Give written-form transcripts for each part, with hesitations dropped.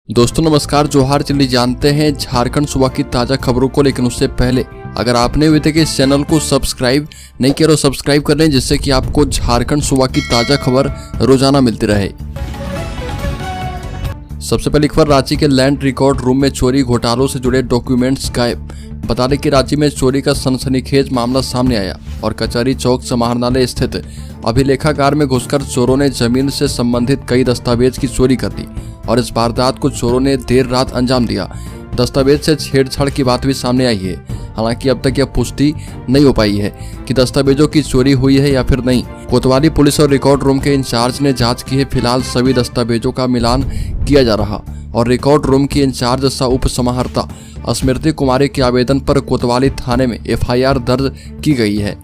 दोस्तों नमस्कार, जोहार। चलिए जानते हैं झारखंड सूबा की ताज़ा खबरों को, लेकिन उससे पहले अगर आपने अभी तक इस चैनल को सब्सक्राइब नहीं किया तो सब्सक्राइब कर लें, जिससे कि आपको झारखंड सूबा की ताज़ा खबर रोजाना मिलती रहे। सबसे पहली खबर, रांची के लैंड रिकॉर्ड रूम में चोरी घोटालों से जुड़े डॉक्यूमेंट्स गायब। बता दें कि रांची में चोरी का सनसनीखेज मामला सामने आया और कचहरी चौक समाहरणालय स्थित अभिलेखागार में घुसकर चोरों ने जमीन से संबंधित कई दस्तावेज की चोरी कर दी और इस वारदात को चोरों ने देर रात अंजाम दिया। दस्तावेज से छेड़छाड़ की बात भी सामने आई है। हालांकि अब तक यह पुष्टि नहीं हो पाई है कि दस्तावेजों की चोरी हुई है या फिर नहीं। कोतवाली पुलिस और रिकॉर्ड रूम के इंचार्ज ने जांच की है। फिलहाल सभी दस्तावेजों का मिलान किया जा रहा और रिकॉर्ड रूम की इंचार्ज सह उप समाहर्ता स्मृति कुमारी के आवेदन पर कोतवाली थाने में एफआईआर दर्ज की गई है।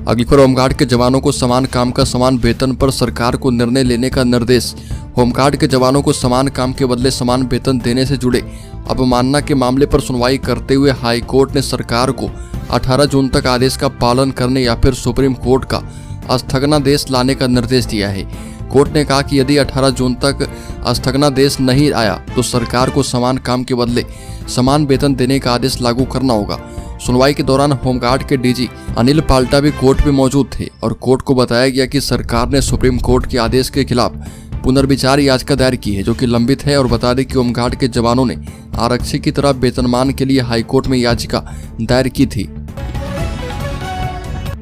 अगली खबर, होमगार्ड के जवानों को समान काम का समान वेतन पर सरकार को निर्णय लेने का निर्देश। होमगार्ड के जवानों को समान काम के बदले समान वेतन देने से जुड़े अवमानना के मामले पर सुनवाई करते हुए हाई कोर्ट ने सरकार को 18 जून तक आदेश का पालन करने या फिर सुप्रीम कोर्ट का स्थगनादेश लाने का निर्देश दिया है। कोर्ट ने कहा कि यदि 18 जून तक स्थगनादेश नहीं आया तो सरकार को समान काम के बदले समान वेतन देने का आदेश लागू करना होगा। सुनवाई के दौरान होमगार्ड के डीजी अनिल पाल्टा भी कोर्ट में मौजूद थे और कोर्ट को बताया गया कि सरकार ने सुप्रीम कोर्ट के आदेश के खिलाफ पुनर्विचार याचिका दायर की है, जो कि लंबित है। और बता दें कि होमगार्ड के जवानों ने आरक्षी की तरह वेतनमान के लिए हाईकोर्ट में याचिका दायर की थी।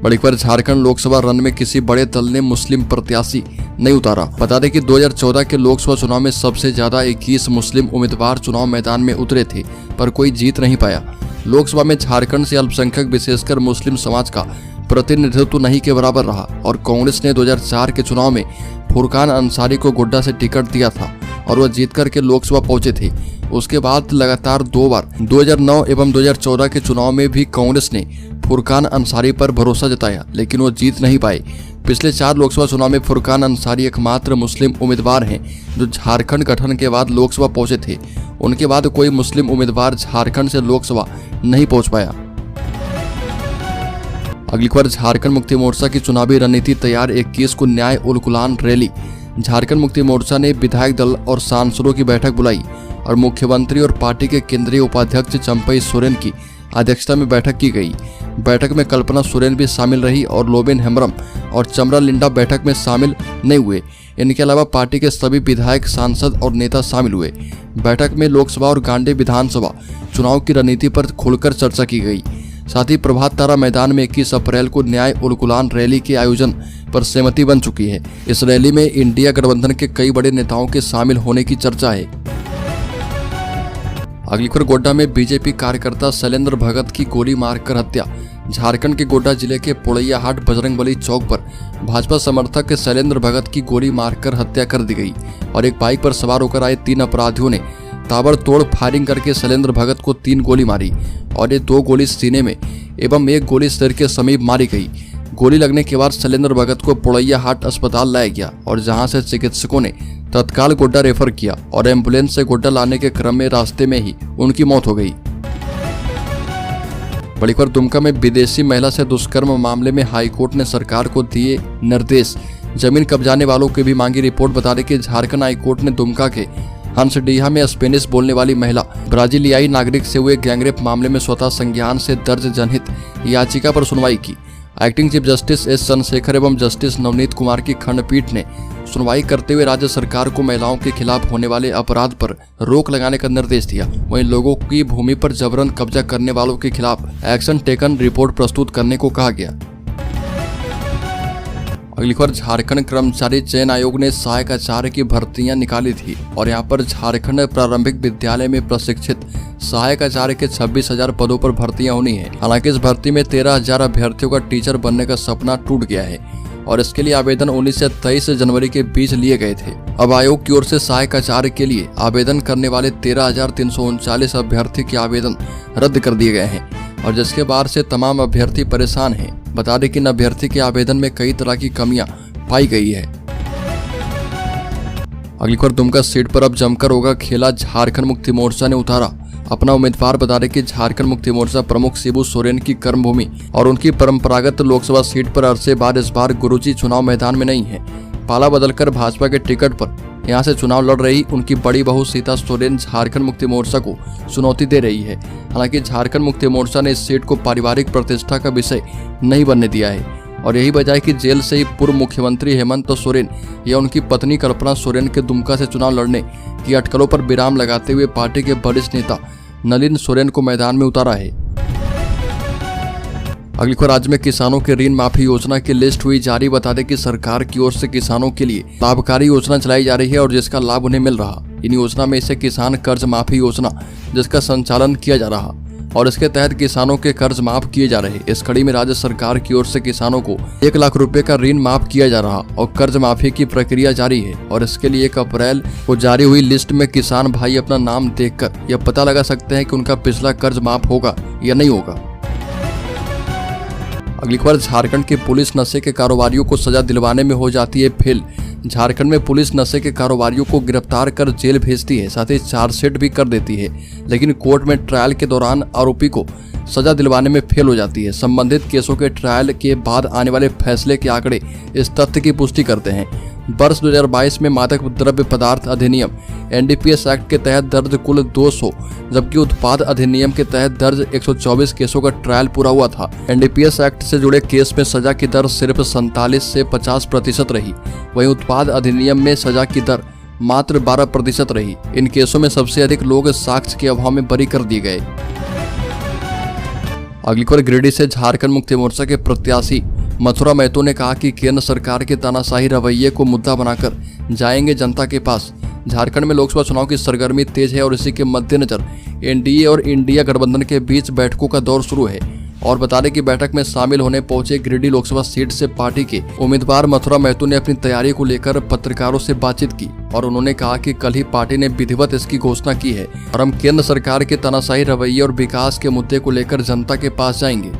बड़ी खबर, झारखंड लोकसभा रण में किसी बड़े दल ने मुस्लिम प्रत्याशी नहीं उतारा। बता दें कि 2014 के लोकसभा चुनाव में सबसे ज्यादा 21 मुस्लिम उम्मीदवार चुनाव मैदान में उतरे थे, पर कोई जीत नहीं पाया। लोकसभा में झारखंड से अल्पसंख्यक विशेषकर मुस्लिम समाज का प्रतिनिधित्व नहीं के बराबर रहा और कांग्रेस ने 2004 के चुनाव में फुरकान अंसारी को गोड्डा से टिकट दिया था और वह जीत करके लोकसभा पहुंचे थे। उसके बाद लगातार 2 बार 2009 एवं 2014 के चुनाव में भी कांग्रेस ने फुरकान अंसारी पर भरोसा जताया, लेकिन वो जीत नहीं पाए। पिछले 4 लोकसभा चुनाव में फुरकान अंसारी एकमात्र मुस्लिम उम्मीदवार हैं जो झारखंड गठन के बाद लोकसभा पहुंचे थे। उनके बाद कोई मुस्लिम उम्मीदवार झारखंड से लोकसभा नहीं पहुंच पाया। अगली खबर, झारखंड मुक्ति मोर्चा की चुनावी रणनीति तैयार, 21 को न्याय उलगुलान रैली। झारखंड मुक्ति मोर्चा ने विधायक दल और सांसदों की बैठक बुलाई और मुख्यमंत्री और पार्टी के केंद्रीय उपाध्यक्ष चंपई सोरेन की अध्यक्षता में बैठक की गई। बैठक में कल्पना सोरेन भी शामिल रही और लोबेन हेम्ब्रम और चमरा लिंडा बैठक में शामिल नहीं हुए। इनके अलावा पार्टी के सभी विधायक, सांसद और नेता शामिल हुए। बैठक में लोकसभा और गांडे विधानसभा चुनाव की रणनीति पर खुलकर चर्चा की गई। साथ ही प्रभात तारा मैदान में 21 अप्रैल को न्याय उलगुलान रैली के आयोजन पर सहमति बन चुकी है। इस रैली में इंडिया गठबंधन के कई बड़े नेताओं के शामिल होने की चर्चा है। अगली खबर, गोड्डा में बीजेपी कार्यकर्ता शैलेंद्र भगत की गोली मारकर हत्या। झारखंड के गोड्डा जिले के पोड़ैयाहाट बजरंगबली चौक पर भाजपा समर्थक शैलेंद्र भगत की गोली मारकर हत्या कर दी गई और एक बाइक पर सवार होकर आए 3 अपराधियों ने ताबड़तोड़ फायरिंग करके शैलेंद्र भगत को 3 गोली मारी और ये 2 गोली सीने में एवं 1 गोली सिर के समीप मारी गई। गोली लगने के बाद शैलेंद्र भगत को पोड़ैयाहाट अस्पताल लाया गया और जहां से चिकित्सकों ने तत्काल गोड्डा रेफर किया और एम्बुलेंस से गोड्डा लाने के क्रम में रास्ते में ही उनकी मौत हो गई। बड़ी खबर, दुमका में विदेशी महिला से दुष्कर्म मामले में हाईकोर्ट ने सरकार को दिए निर्देश। जमीन कब्जाने वालों की भी मांगी रिपोर्ट। बता दें कि झारखंड हाईकोर्ट ने दुमका के हंसडीहा में स्पेनिश बोलने वाली महिला ब्राजीलियाई नागरिक से हुए गैंगरेप मामले में स्वतः संज्ञान से दर्ज जनहित याचिका पर सुनवाई की। Acting chief justice S Chandrashekhar एवं जस्टिस नवनीत कुमार की खंडपीठ ने सुनवाई करते हुए राज्य सरकार को महिलाओं के खिलाफ होने वाले अपराध पर रोक लगाने का निर्देश दिया। वहीं लोगों की भूमि पर जबरन कब्जा करने वालों के खिलाफ एक्शन टेकन रिपोर्ट प्रस्तुत करने को कहा गया। अगली खबर, झारखंड कर्मचारी चयन आयोग ने सहायक आचार्य की भर्तियां निकाली थी और यहां पर झारखंड प्रारंभिक विद्यालय में प्रशिक्षित सहायक आचार्य के 26,000 पदों पर भर्तियां होनी है। हालांकि इस भर्ती में 13,000 अभ्यर्थियों का टीचर बनने का सपना टूट गया है और इसके लिए आवेदन 19 से 23 जनवरी के बीच लिए गए थे। अब आयोग की ओर से सहायक आचार्य के लिए आवेदन करने वाले 13,339 अभ्यर्थी के आवेदन रद्द कर दिए गए हैं और जिसके बाद से तमाम अभ्यर्थी परेशान हैं। बता दें कि इन अभ्यर्थी के आवेदन में कई तरह की कमियां पाई गई है। अगली खबर, दुमका सीट पर अब जमकर होगा खेला। झारखंड मुक्ति मोर्चा ने उतारा अपना उम्मीदवार। बता दें कि झारखंड मुक्ति मोर्चा प्रमुख शिबू सोरेन की कर्मभूमि और उनकी परंपरागत लोकसभा सीट पर अरसे बाद इस बार गुरुजी चुनाव मैदान में नहीं है। पाला बदलकर भाजपा के टिकट पर यहां से चुनाव लड़ रही उनकी बड़ी बहू सीता सोरेन झारखंड मुक्ति मोर्चा को चुनौती दे रही है। हालांकि झारखंड मुक्ति मोर्चा ने इस सीट को पारिवारिक प्रतिष्ठा का विषय नहीं बनने दिया है और यही वजह है कि जेल से ही पूर्व मुख्यमंत्री हेमंत सोरेन या उनकी पत्नी कल्पना सोरेन के दुमका से चुनाव लड़ने की अटकलों पर विराम लगाते हुए पार्टी के वरिष्ठ नेता नलिन सोरेन को मैदान में उतारा है। अगली खबर, राज्य में किसानों के ऋण माफी योजना की लिस्ट हुई जारी। बता दें कि सरकार की ओर से किसानों के लिए लाभकारी योजना चलाई जा रही है और जिसका लाभ उन्हें मिल रहा। इन योजना में से किसान कर्ज माफी योजना जिसका संचालन किया जा रहा और इसके तहत किसानों के कर्ज माफ किए जा रहे। इस कड़ी में राज्य सरकार की ओर से किसानों को 1 लाख रुपए का ऋण माफ किया जा रहा और कर्ज माफी की प्रक्रिया जारी है और इसके लिए 1 अप्रैल को जारी हुई लिस्ट में किसान भाई अपना नाम देखकर यह पता लगा सकते हैं कि उनका पिछला कर्ज माफ होगा या नहीं होगा। अगली खबर, झारखंड की पुलिस नशे के कारोबारियों को सजा दिलवाने में हो जाती है फेल। झारखंड में पुलिस नशे के कारोबारियों को गिरफ्तार कर जेल भेजती है, साथ ही चार्जशीट भी कर देती है, लेकिन कोर्ट में ट्रायल के दौरान आरोपी को सजा दिलवाने में फेल हो जाती है। संबंधित केसों के ट्रायल के बाद आने वाले फैसले के आंकड़े इस तथ्य की पुष्टि करते हैं। वर्ष 2022 में मादक द्रव्य पदार्थ अधिनियम एनडीपीएस एक्ट के तहत दर्ज कुल 200 जबकि उत्पाद अधिनियम के तहत दर्ज 124 केसों का ट्रायल पूरा हुआ था। एनडीपीएस एक्ट से जुड़े केस में सजा की दर सिर्फ 47 से 50% रही, वहीं उत्पाद अधिनियम में सजा की दर मात्र 12% रही। इन केसों में सबसे अधिक लोग साक्ष्य के अभाव में बरी कर दिए गए। अगली खबर, गिरिडीह से झारखंड मुक्ति मोर्चा के प्रत्याशी मथुरा महतो ने कहा कि केंद्र सरकार के तानाशाही रवैये को मुद्दा बनाकर जाएंगे जनता के पास। झारखंड में लोकसभा चुनाव की सरगर्मी तेज है और इसी के मद्देनजर एनडीए और इंडिया गठबंधन के बीच बैठकों का दौर शुरू है और बता दें कि बैठक में शामिल होने पहुंचे गिरिडीह लोकसभा सीट से पार्टी के उम्मीदवार मथुरा महतो ने अपनी तैयारी को लेकर पत्रकारों से बातचीत की और उन्होंने कहा कि कल ही पार्टी ने विधिवत इसकी घोषणा की है और हम केंद्र सरकार के तानाशाही रवैये और विकास के मुद्दे को लेकर जनता के पास जाएंगे।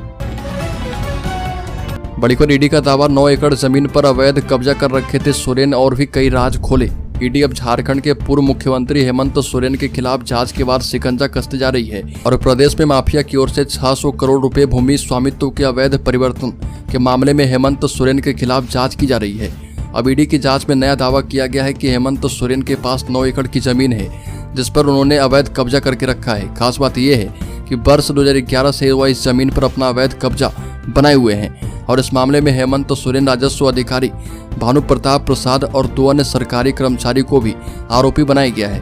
बड़ी खबर, ईडी का दावा 9 एकड़ जमीन पर अवैध कब्जा कर रखे थे सोरेन और भी कई राज खोले। ईडी अब झारखंड के पूर्व मुख्यमंत्री हेमंत सोरेन के खिलाफ जांच के बाद शिकंजा कसते जा रही है और प्रदेश में माफिया की ओर से 600 करोड़ रुपए भूमि स्वामित्व के अवैध परिवर्तन के मामले में हेमंत सोरेन के खिलाफ जांच की जा रही है। अब ईडी की जांच में नया दावा किया गया है कि हेमंत सोरेन के पास 9 एकड़ की जमीन है जिस पर उन्होंने अवैध कब्जा करके रखा है। खास बात यह है कि वर्ष 2011 से वह इस जमीन पर अपना अवैध कब्जा बनाए हुए हैं और इस मामले में हेमंत सोरेन, राजस्व अधिकारी भानु प्रताप प्रसाद और 2 अन्य सरकारी कर्मचारी को भी आरोपी बनाया गया है।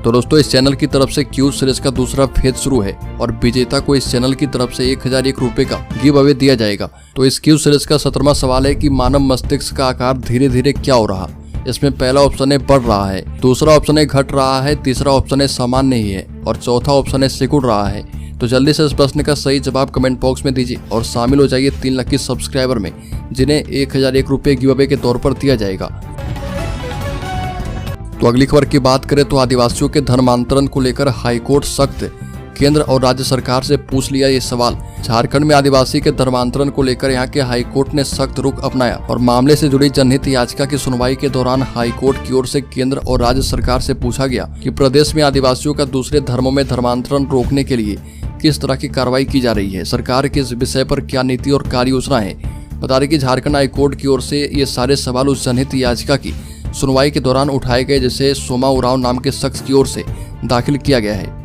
तो दोस्तों, इस चैनल की तरफ से क्यूज सीरीज का दूसरा फेज शुरू है और विजेता को इस चैनल की तरफ से 1001 रुपए का गिव अवे दिया जाएगा। तो इस क्यूज सीरीज का 17वां सवाल है कि मानव मस्तिष्क का आकार धीरे धीरे क्या हो रहा। इसमें पहला ऑप्शन है बढ़ रहा है, दूसरा ऑप्शन है घट रहा है, तीसरा ऑप्शन है सामान्य ही है और चौथा ऑप्शन है सिकुड़ रहा है। तो जल्दी से इस प्रश्न का सही जवाब कमेंट बॉक्स में दीजिए और शामिल हो जाइए 3 लकी सब्सक्राइबर में जिन्हें 1001 रुपए गिव अवे के तौर पर दिया जाएगा। तो अगली खबर की बात करें तो आदिवासियों के धर्मांतरण को लेकर हाईकोर्ट सख्त। केंद्र और राज्य सरकार से पूछ लिया ये सवाल। झारखंड में आदिवासी के धर्मांतरण को लेकर यहां के हाईकोर्ट ने सख्त रुख अपनाया और मामले से जुड़ी जनहित याचिका की सुनवाई के दौरान हाईकोर्ट की ओर से केंद्र और राज्य सरकार से पूछा गया कि प्रदेश में आदिवासियों का दूसरे धर्मों में धर्मांतरण रोकने के लिए किस तरह की कार्रवाई की जा रही है, सरकार के इस विषय पर क्या नीति और कार्य योजना है। बता दें कि झारखंड हाईकोर्ट की ओर से ये सारे सवाल उस जनहित याचिका की सुनवाई के दौरान उठाए गए जिसे सोमा उरांव नाम के शख्स की ओर से दाखिल किया गया है।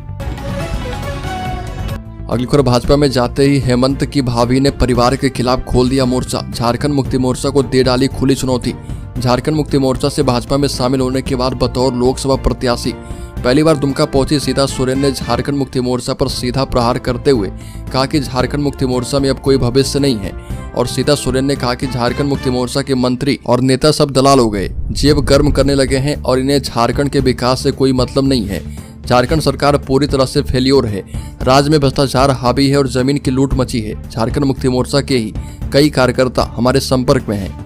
अगली खबर, भाजपा में जाते ही हेमंत की भाभी ने परिवार के खिलाफ खोल दिया मोर्चा। झारखंड मुक्ति मोर्चा को दे डाली खुली चुनौती। झारखंड मुक्ति मोर्चा से भाजपा में शामिल होने के बाद बतौर लोकसभा प्रत्याशी पहली बार दुमका पहुंची सीता सोरेन ने झारखंड मुक्ति मोर्चा पर सीधा प्रहार करते हुए कहा कि झारखंड मुक्ति मोर्चा में अब कोई भविष्य नहीं है और सीता सोरेन ने कहा कि झारखंड मुक्ति मोर्चा के मंत्री और नेता सब दलाल हो गए, जेब गर्म करने लगे हैं और इन्हें झारखंड के विकास से कोई मतलब नहीं है। झारखंड सरकार पूरी तरह से फेल्योर है, राज्य में भ्रष्टाचार हावी है और जमीन की लूट मची है। झारखंड मुक्ति मोर्चा के ही कई कार्यकर्ता हमारे संपर्क में हैं।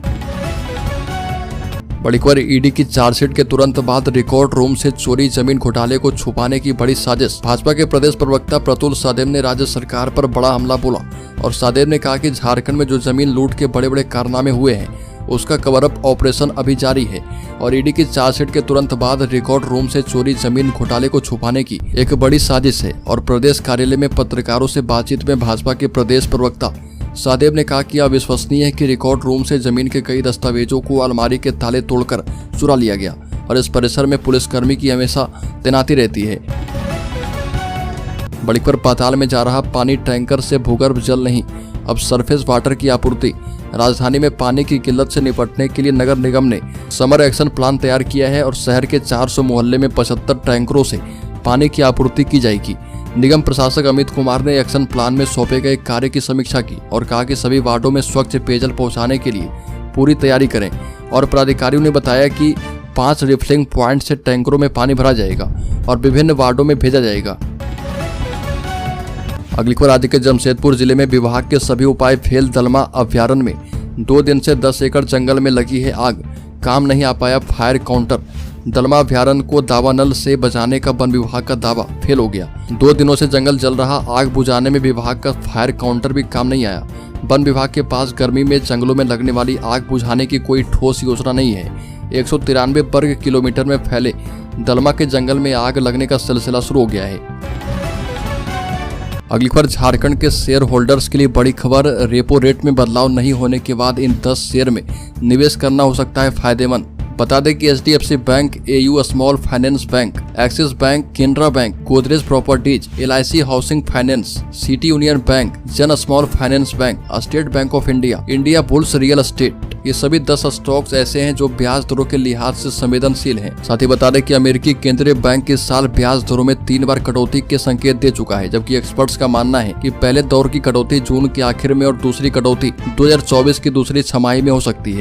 बड़ी खबर, ईडी की चार्जशीट के तुरंत बाद रिकॉर्ड रूम से चोरी जमीन घोटाले को छुपाने की बड़ी साजिश। भाजपा के प्रदेश प्रवक्ता प्रतुल सादेव ने राज्य सरकार पर बड़ा हमला बोला और सादेव ने कहा कि झारखंड में जो जमीन लूट के बड़े बड़े कारनामे हुए हैं उसका कवर अप ऑपरेशन अभी जारी है और ईडी की चार्जशीट के तुरंत बाद रिकॉर्ड रूम से चोरी जमीन घोटाले को छुपाने की एक बड़ी साजिश है। और प्रदेश कार्यालय में पत्रकारों से बातचीत में भाजपा के प्रदेश प्रवक्ता सहदेव ने कहा कि अविश्वसनीय है कि रिकॉर्ड रूम से जमीन के कई दस्तावेजों को अलमारी के ताले तोड़कर चुरा लिया गया और इस परिसर में पुलिसकर्मी की हमेशा तैनाती रहती है। बड़ीपर पाताल में जा रहा पानी टैंकर से भूगर्भ जल नहीं, अब सरफेस वाटर की आपूर्ति। राजधानी में पानी की किल्लत से निपटने के लिए नगर निगम ने समर एक्शन प्लान तैयार किया है और शहर के 400 मोहल्ले में 75 टैंकरों से पानी की आपूर्ति की जाएगी। निगम प्रशासक अमित कुमार ने एक्शन प्लान में सौंपे गए कार्य की समीक्षा की और कहा कि सभी वार्डों में स्वच्छ पेयजल पहुंचाने के लिए पूरी तैयारी करें और पदाधिकारियों ने बताया कि 5 रिफिलिंग पॉइंट से टैंकरों में पानी भरा जाएगा और विभिन्न वार्डों में भेजा जाएगा। अगली खबर राज्य के जमशेदपुर जिले में विभाग के सभी उपाय फेल। दलमा अभ्यारण्य में 2 दिन से 10 एकड़ जंगल में लगी है आग, काम नहीं आ पाया फायर काउंटर। दलमा अभ्यारण्य को दावानल से बचाने का वन विभाग का दावा फेल हो गया। 2 दिनों से जंगल जल रहा, आग बुझाने में विभाग का फायर काउंटर भी काम नहीं आया। वन विभाग के पास गर्मी में जंगलों में लगने वाली आग बुझाने की कोई ठोस योजना नहीं है। 193 वर्ग किलोमीटर में फैले दलमा के जंगल में आग लगने का सिलसिला शुरू हो गया है। अगली खबर झारखंड के शेयर होल्डर्स के लिए बड़ी खबर। रेपो रेट में बदलाव नहीं होने के बाद इन 10 शेयर में निवेश करना हो सकता है फायदेमंद। बता दें कि HDFC bank, AU small finance bank, Axis bank, Canara bank, Godrej properties, LIC housing finance, city union bank, Jana small finance bank, state bank of India, Indiabulls real estate, ये सभी 10 स्टॉक्स ऐसे हैं जो ब्याज दरों के लिहाज से संवेदनशील हैं। साथ ही बता दें कि अमेरिकी केंद्रीय बैंक इस साल ब्याज दरों में 3 बार कटौती के संकेत दे चुका है, जबकि एक्सपर्ट्स का मानना है कि पहले दौर की कटौती जून के आखिर में और दूसरी कटौती 2024 की दूसरी छमाही में हो सकती है।